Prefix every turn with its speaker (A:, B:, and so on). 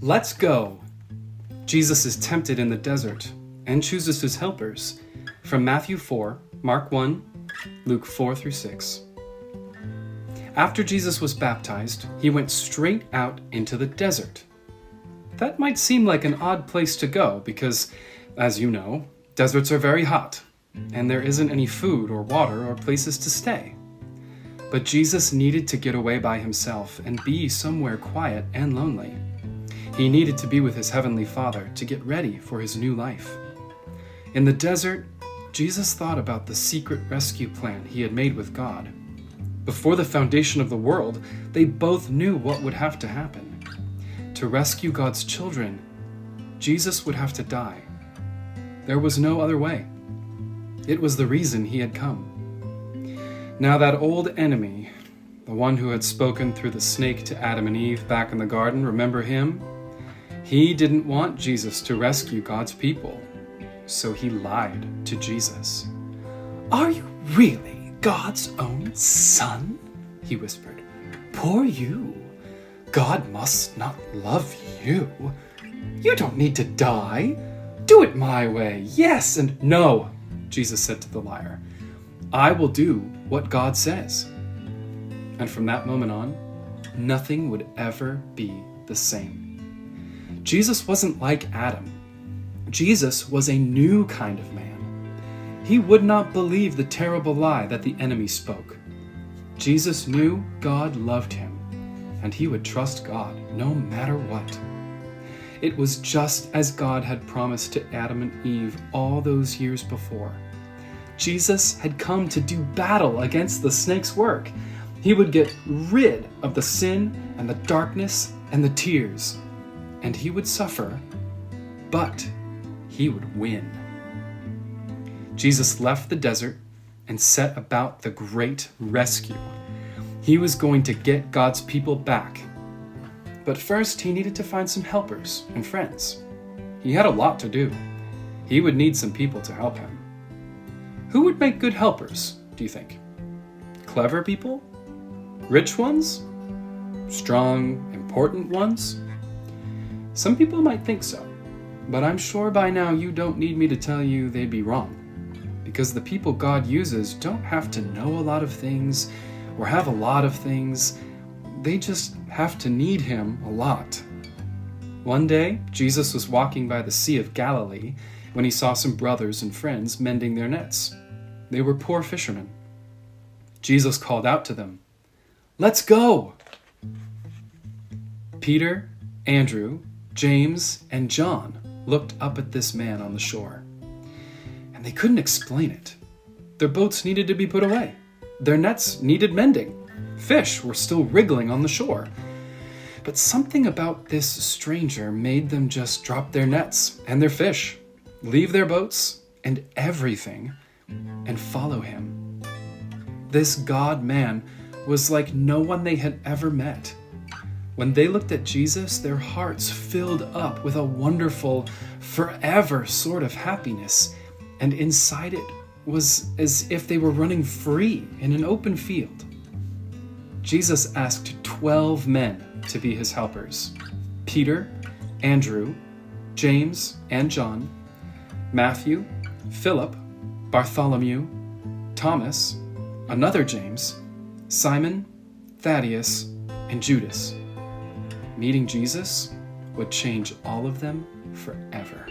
A: Let's go. Jesus is tempted in the desert and chooses his helpers from Matthew 4, Mark 1, Luke 4 through 6. After Jesus was baptized, he went straight out into the desert. That might seem like an odd place to go because, as you know, deserts are very hot, and there isn't any food or water or places to stay. But Jesus needed to get away by himself and be somewhere quiet and lonely. He needed to be with his heavenly Father to get ready for his new life. In the desert, Jesus thought about the secret rescue plan he had made with God. Before the foundation of the world, they both knew what would have to happen. To rescue God's children, Jesus would have to die. There was no other way. It was the reason he had come. Now that old enemy, the one who had spoken through the snake to Adam and Eve back in the garden, remember him? He didn't want Jesus to rescue God's people, so he lied to Jesus.
B: "Are you really God's own son?" he whispered. "Poor you. God must not love you. You don't need to die. Do it my way, yes and
A: No, Jesus said to the liar. I will do what God says. And from that moment on, nothing would ever be the same. Jesus wasn't like Adam. Jesus was a new kind of man. He would not believe the terrible lie that the enemy spoke. Jesus knew God loved him, and he would trust God no matter what. It was just as God had promised to Adam and Eve all those years before. Jesus had come to do battle against the snake's work. He would get rid of the sin and the darkness and the tears, and he would suffer, but he would win. Jesus left the desert and set about the great rescue. He was going to get God's people back. But first, he needed to find some helpers and friends. He had a lot to do. He would need some people to help him. Who would make good helpers, do you think? Clever people? Rich ones? Strong, important ones? Some people might think so, but I'm sure by now you don't need me to tell you they'd be wrong. Because the people God uses don't have to know a lot of things or have a lot of things. They just have to need him a lot. One day, Jesus was walking by the Sea of Galilee when he saw some brothers and friends mending their nets. They were poor fishermen. Jesus called out to them, "Let's go!" Peter, Andrew, James, and John looked up at this man on the shore, and they couldn't explain it. Their boats needed to be put away. Their nets needed mending. Fish were still wriggling on the shore. But something about this stranger made them just drop their nets and their fish, leave their boats and everything, and follow him. This God-man was like no one they had ever met. When they looked at Jesus, their hearts filled up with a wonderful, forever sort of happiness, and inside it was as if they were running free in an open field. Jesus asked 12 men to be his helpers: Peter, Andrew, James and John, Matthew, Philip, Bartholomew, Thomas, another James, Simon, Thaddeus, and Judas. Meeting Jesus would change all of them forever.